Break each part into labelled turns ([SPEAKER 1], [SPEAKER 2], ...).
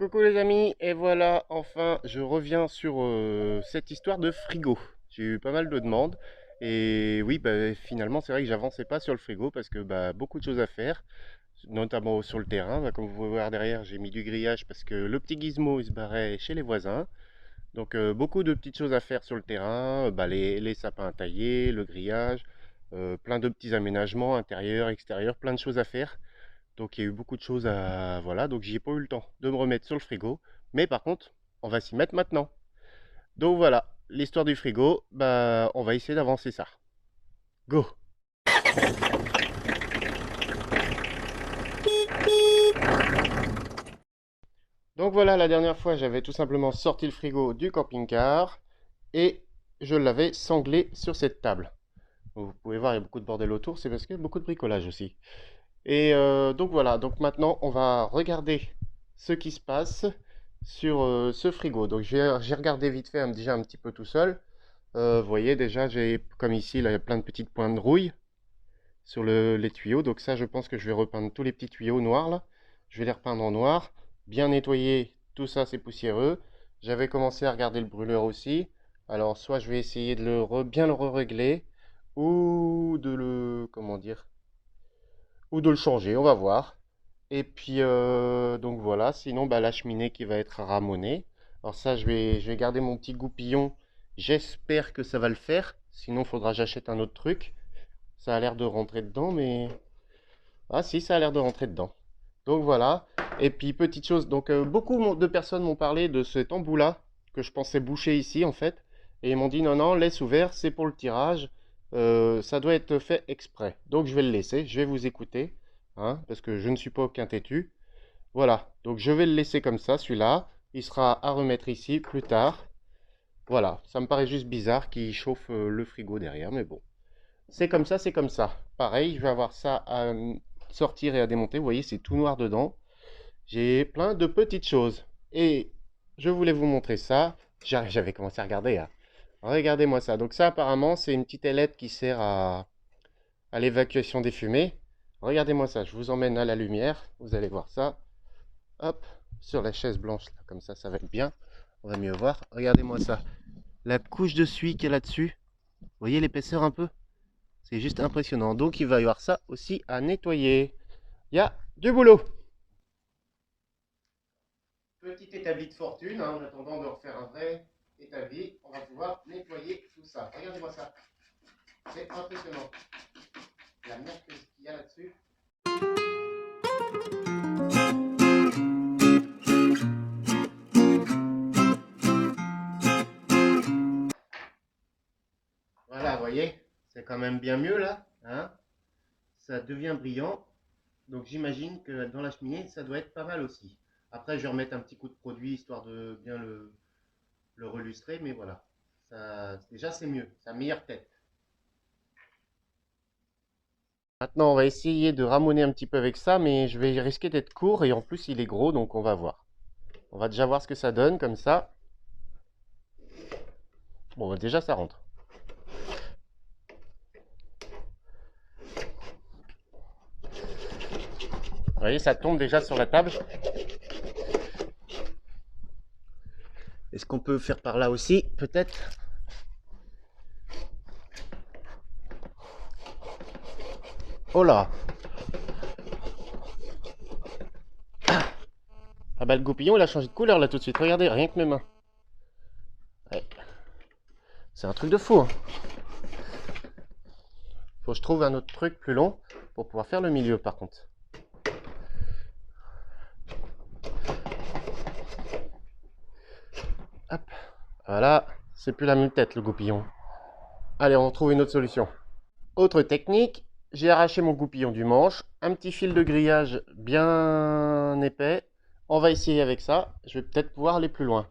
[SPEAKER 1] Coucou les amis, et voilà, enfin je reviens sur cette histoire de frigo. J'ai eu pas mal de demandes et oui, bah, finalement c'est vrai que j'avançais pas sur le frigo parce que beaucoup de choses à faire, notamment sur le terrain. Comme vous pouvez voir derrière, j'ai mis du grillage parce que le petit gizmo il se barrait chez les voisins. Donc beaucoup de petites choses à faire sur le terrain, les sapins à tailler, le grillage, plein de petits aménagements intérieurs, extérieurs, plein de choses à faire. Donc il y a eu beaucoup de choses à... Voilà, donc j'ai pas eu le temps de me remettre sur le frigo. Mais par contre, on va s'y mettre maintenant. Donc voilà, l'histoire du frigo, on va essayer d'avancer ça. Go! Donc voilà, la dernière fois, j'avais tout simplement sorti le frigo du camping-car et je l'avais sanglé sur cette table. Donc, vous pouvez voir, il y a beaucoup de bordel autour, c'est parce qu'il y a beaucoup de bricolage aussi. Et donc voilà, donc maintenant on va regarder ce qui se passe sur ce frigo. Donc j'ai regardé vite fait déjà un petit peu tout seul. Vous voyez déjà, j'ai comme ici, là, il y a plein de petites pointes de rouille sur les tuyaux. Donc ça, je pense que je vais repeindre tous les petits tuyaux noirs là. Je vais les repeindre en noir, bien nettoyer, tout ça c'est poussiéreux. J'avais commencé à regarder le brûleur aussi. Alors soit je vais essayer de bien le régler ou de le, comment dire, ou de le changer, on va voir. Et puis, donc voilà, sinon, la cheminée qui va être ramonée. Alors ça, je vais garder mon petit goupillon. J'espère que ça va le faire. Sinon, il faudra que j'achète un autre truc. Ça a l'air de rentrer dedans, mais... Ah si, ça a l'air de rentrer dedans. Donc voilà. Et puis, petite chose, donc beaucoup de personnes m'ont parlé de cet embout-là, que je pensais boucher ici, en fait. Et ils m'ont dit, non, non, laisse ouvert, c'est pour le tirage. Ça doit être fait exprès. Donc je vais le laisser, je vais vous écouter, hein, parce que je ne suis pas aucun têtu. Voilà, donc je vais le laisser comme ça, celui-là. Il sera à remettre ici plus tard. Voilà, ça me paraît juste bizarre qu'il chauffe le frigo derrière, mais bon. C'est comme ça, c'est comme ça. Pareil, je vais avoir ça à sortir et à démonter. Vous voyez, c'est tout noir dedans. J'ai plein de petites choses. Et je voulais vous montrer ça. J'avais commencé à regarder, hein. Regardez-moi ça. Donc ça, apparemment, c'est une petite ailette qui sert à l'évacuation des fumées. Regardez-moi ça, je vous emmène à la lumière. Vous allez voir ça. Hop, sur la chaise blanche, là, comme ça va être bien. On va mieux voir. Regardez-moi ça. La couche de suie qu'il y a là-dessus. Vous voyez l'épaisseur un peu? C'est juste impressionnant. Donc il va y avoir ça aussi à nettoyer. Il y a du boulot. Petit établi de fortune, hein, en attendant de refaire un vrai établi, on va pouvoir nettoyer tout ça. Regardez-moi ça. C'est impressionnant. La merde qu'il y a là-dessus. Voilà, vous voyez, c'est quand même bien mieux là, hein. Ça devient brillant. Donc j'imagine que dans la cheminée, ça doit être pas mal aussi. Après, je vais remettre un petit coup de produit histoire de bien le relustrer, mais voilà. Ça, déjà, c'est mieux. C'est la meilleure tête. Maintenant, on va essayer de ramoner un petit peu avec ça, mais je vais risquer d'être court et en plus, il est gros, donc on va voir. On va déjà voir ce que ça donne comme ça. Bon, déjà, ça rentre. Vous voyez, ça tombe déjà sur la table. Est-ce qu'on peut faire par là aussi, peut-être? Oh là! Ah bah le goupillon il a changé de couleur là tout de suite, regardez, rien que mes mains. Ouais. C'est un truc de fou, hein. Faut que je trouve un autre truc plus long pour pouvoir faire le milieu par contre. Hop, voilà, c'est plus la même tête le goupillon. Allez, on trouve une autre solution. Autre technique, j'ai arraché mon goupillon du manche, un petit fil de grillage bien épais. On va essayer avec ça, je vais peut-être pouvoir aller plus loin.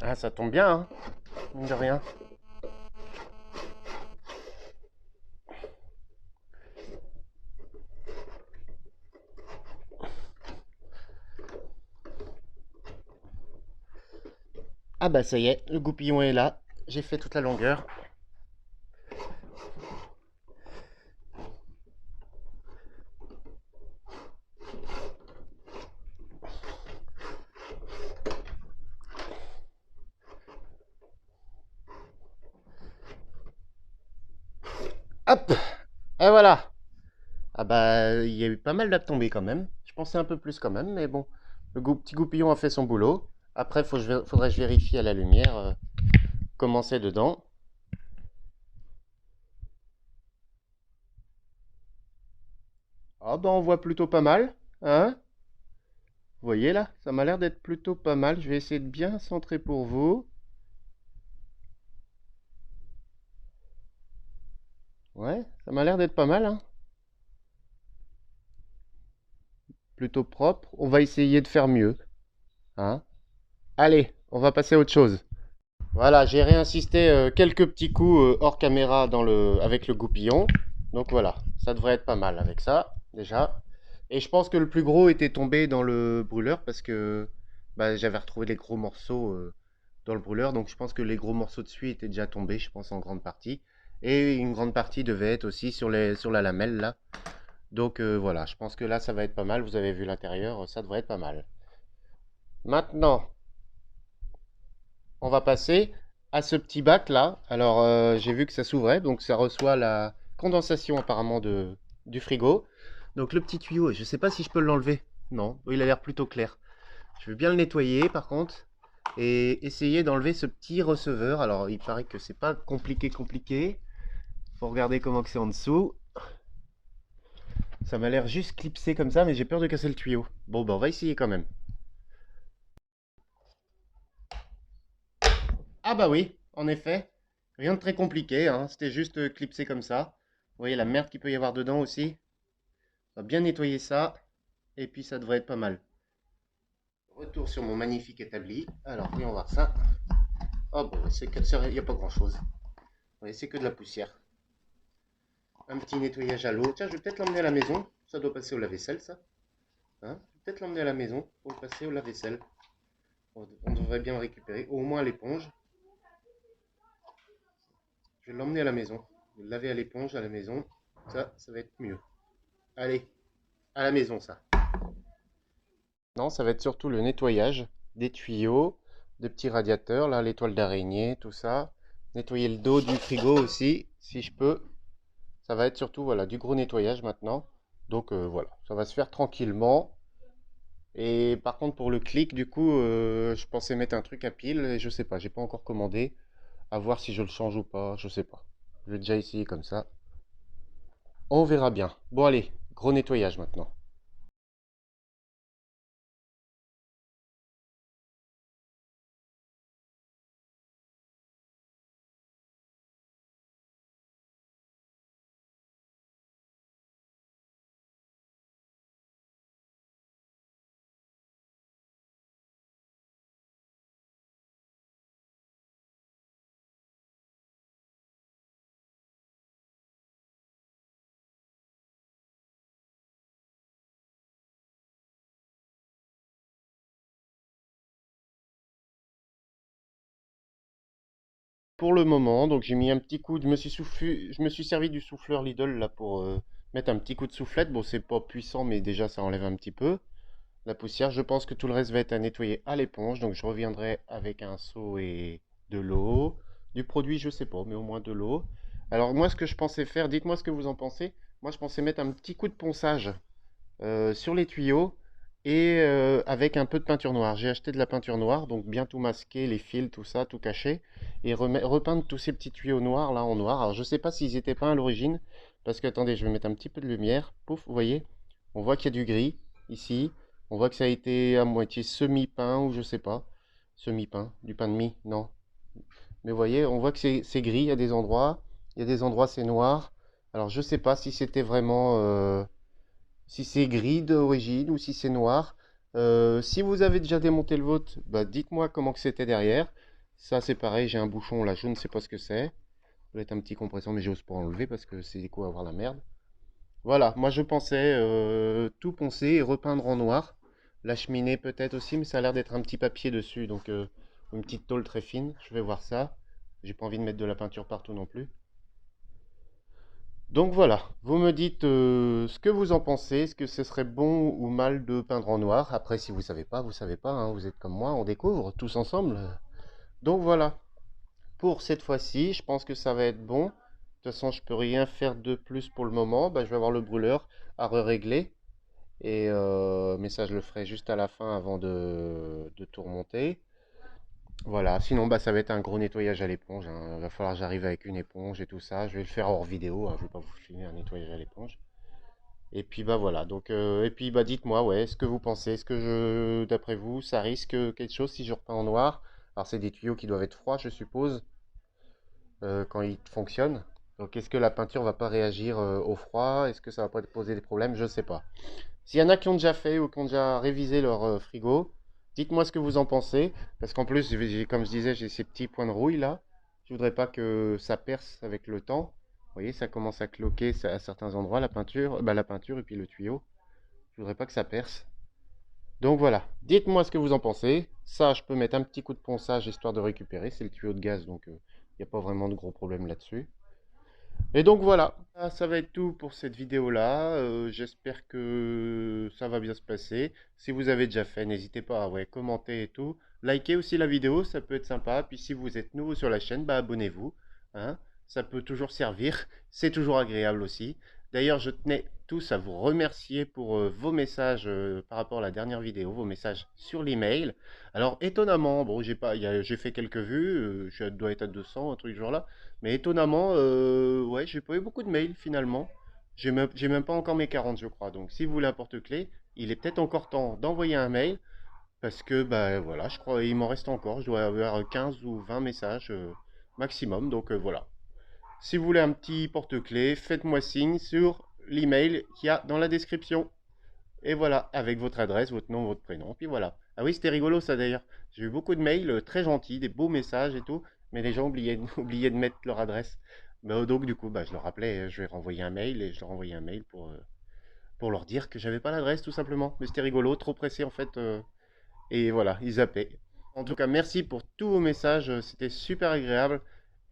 [SPEAKER 1] Ah, ça tombe bien, hein, mine de rien. Ah bah ça y est, le goupillon est là. j'ai fait toute la longueur. Hop! Et voilà! Ah bah, il y a eu pas mal tombées quand même. Je pensais un peu plus quand même, mais bon. Petit goupillon a fait son boulot. Après, faudrait que je vérifie à la lumière comment c'est dedans. Ah bah, on voit plutôt pas mal, hein? Vous voyez là? Ça m'a l'air d'être plutôt pas mal. Je vais essayer de bien centrer pour vous. Ouais, ça m'a l'air d'être pas mal, hein? Plutôt propre. On va essayer de faire mieux, hein? Allez, on va passer à autre chose. Voilà, j'ai réinsisté quelques petits coups hors caméra avec le goupillon. Donc voilà, ça devrait être pas mal avec ça, déjà. Et je pense que le plus gros était tombé dans le brûleur parce que bah, j'avais retrouvé les gros morceaux dans le brûleur. Donc je pense que les gros morceaux dessus étaient déjà tombés, je pense, en grande partie. Et une grande partie devait être aussi sur la lamelle là. Donc voilà, je pense que là, ça va être pas mal. Vous avez vu l'intérieur, ça devrait être pas mal. Maintenant, on va passer à ce petit bac là. Alors j'ai vu que ça s'ouvrait, donc ça reçoit la condensation apparemment du frigo. Donc le petit tuyau, je ne sais pas si je peux l'enlever. Non, il a l'air plutôt clair. Je veux bien le nettoyer par contre et essayer d'enlever ce petit receveur. Alors il paraît que c'est pas compliqué. Faut regarder comment que c'est en dessous. Ça m'a l'air juste clipsé comme ça, mais j'ai peur de casser le tuyau. Bon, ben on va essayer quand même. Ah bah oui, en effet. Rien de très compliqué, hein. C'était juste clipsé comme ça. Vous voyez la merde qu'il peut y avoir dedans aussi. On va bien nettoyer ça. Et puis ça devrait être pas mal. Retour sur mon magnifique établi. Alors, voyons voir ça. Oh bon, il n'y a pas grand chose. Ouais, c'est que de la poussière. Un petit nettoyage à l'eau. Tiens, je vais peut-être l'emmener à la maison. Ça doit passer au lave-vaisselle, ça. Hein, je vais peut-être l'emmener à la maison pour le passer au lave-vaisselle. On devrait bien le récupérer. Au moins à l'éponge. Je vais l'emmener à la maison. Je vais le laver à l'éponge à la maison. Ça va être mieux. Allez, à la maison, ça. Non, ça va être surtout le nettoyage des tuyaux, des petits radiateurs, là, les toiles d'araignée, tout ça. Nettoyer le dos du frigo aussi, si je peux. Ça va être surtout, voilà, du gros nettoyage maintenant. Donc voilà, ça va se faire tranquillement. Et par contre, pour le clic, du coup, je pensais mettre un truc à pile et je sais pas, j'ai pas encore commandé. À voir si je le change ou pas, je sais pas. Je vais déjà essayer comme ça. On verra bien. Bon, allez, gros nettoyage maintenant. Pour le moment, donc j'ai mis un petit coup, je me suis servi du souffleur Lidl là pour mettre un petit coup de soufflette. Bon, c'est pas puissant, mais déjà ça enlève un petit peu la poussière. Je pense que tout le reste va être à nettoyer à l'éponge, donc je reviendrai avec un seau et de l'eau. Du produit, je sais pas, mais au moins de l'eau. Alors moi, ce que je pensais faire, dites-moi ce que vous en pensez. Moi, je pensais mettre un petit coup de ponçage sur les tuyaux et avec un peu de peinture noire. J'ai acheté de la peinture noire, donc bien tout masquer, les fils, tout ça, tout caché, et repeindre tous ces petits tuyaux noirs là en noir. Alors je sais pas s'ils étaient peints à l'origine, parce que attendez, je vais mettre un petit peu de lumière. Pouf, vous voyez, on voit qu'il y a du gris ici. On voit que ça a été à moitié semi-peint ou je sais pas. Semi-peint, du pain de mie, non. Mais vous voyez, on voit que c'est gris, il y a des endroits c'est noir. Alors je sais pas si c'était vraiment si c'est gris d'origine ou si c'est noir. Si vous avez déjà démonté le vôtre, bah dites-moi comment que c'était derrière. Ça c'est pareil, j'ai un bouchon là, je ne sais pas ce que c'est. Ça doit être un petit compresseur, mais j'ose pas enlever parce que c'est quoi avoir la merde. Voilà, moi je pensais tout poncer et repeindre en noir. La cheminée peut-être aussi, mais ça a l'air d'être un petit papier dessus, donc une petite tôle très fine. Je vais voir ça. J'ai pas envie de mettre de la peinture partout non plus. Donc voilà, vous me dites ce que vous en pensez. Est-ce que ce serait bon ou mal de peindre en noir? Après, si vous savez pas, vous savez pas, hein, vous êtes comme moi, on découvre tous ensemble. Donc voilà, pour cette fois-ci, je pense que ça va être bon. De toute façon, je peux rien faire de plus pour le moment. Bah, je vais avoir le brûleur à régler. Mais ça, je le ferai juste à la fin avant de tout remonter. Voilà, sinon bah, ça va être un gros nettoyage à l'éponge, hein. Il va falloir que j'arrive avec une éponge et tout ça. Je vais le faire hors vidéo, hein. Je vais pas vous filmer un nettoyage à l'éponge. Et puis bah voilà, donc et puis bah dites-moi, ouais, ce que vous pensez, est-ce que d'après vous, ça risque quelque chose si je repeins en noir? Alors c'est des tuyaux qui doivent être froids, je suppose, quand ils fonctionnent. Donc est-ce que la peinture va pas réagir au froid? Est-ce que ça va pas poser des problèmes? Je sais pas. S'il y en a qui ont déjà fait ou qui ont déjà révisé leur frigo, dites-moi ce que vous en pensez. Parce qu'en plus, comme je disais, j'ai ces petits points de rouille là. Je voudrais pas que ça perce avec le temps. Vous voyez, ça commence à cloquer à certains endroits, la peinture et puis le tuyau. Je voudrais pas que ça perce. Donc voilà, dites-moi ce que vous en pensez. Ça, je peux mettre un petit coup de ponçage histoire de récupérer. C'est le tuyau de gaz, donc il n'y a pas vraiment de gros problème là-dessus. Et donc voilà, ça va être tout pour cette vidéo-là. J'espère que ça va bien se passer. Si vous avez déjà fait, n'hésitez pas à ouais, commenter et tout. Likez aussi la vidéo, ça peut être sympa. Puis si vous êtes nouveau sur la chaîne, bah abonnez-vous, hein. Ça peut toujours servir. C'est toujours agréable aussi. D'ailleurs, je tenais tous à vous remercier pour vos messages par rapport à la dernière vidéo, vos messages sur l'email. Alors étonnamment, bon, j'ai fait quelques vues, je dois être à 200, un truc du genre là. Mais étonnamment, ouais, j'ai pas eu beaucoup de mails finalement. J'ai même pas encore mes 40, je crois. Donc, si vous voulez un porte-clés, il est peut-être encore temps d'envoyer un mail parce que, bah voilà, je crois il m'en reste encore. Je dois avoir 15 ou 20 messages maximum. Donc, voilà. Si vous voulez un petit porte-clés, faites-moi signe sur l'email qu'il y a dans la description. Et voilà, avec votre adresse, votre nom, votre prénom. Puis voilà. Ah oui, c'était rigolo ça d'ailleurs. J'ai eu beaucoup de mails très gentils, des beaux messages et tout, mais les gens oubliaient de mettre leur adresse. Bah, donc du coup, bah, je leur rappelais, je vais renvoyer un mail et je leur envoyais un mail pour leur dire que j'avais pas l'adresse tout simplement. Mais c'était rigolo, trop pressé en fait. Et voilà, ils zappaient. En tout cas, merci pour tous vos messages, c'était super agréable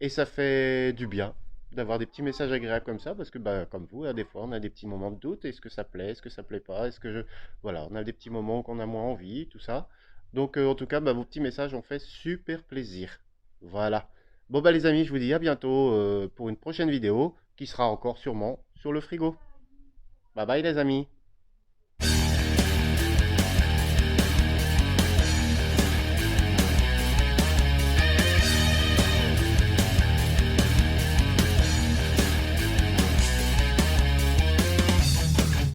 [SPEAKER 1] et ça fait du bien d'avoir des petits messages agréables comme ça parce que bah comme vous, hein, des fois on a des petits moments de doute, est-ce que ça plaît, est-ce que ça plaît pas, est-ce que je voilà, on a des petits moments qu'on a moins envie, tout ça. Donc en tout cas, bah, vos petits messages ont fait super plaisir. Voilà. Bon bah les amis, je vous dis à bientôt pour une prochaine vidéo qui sera encore sûrement sur le frigo. Bye bye les amis.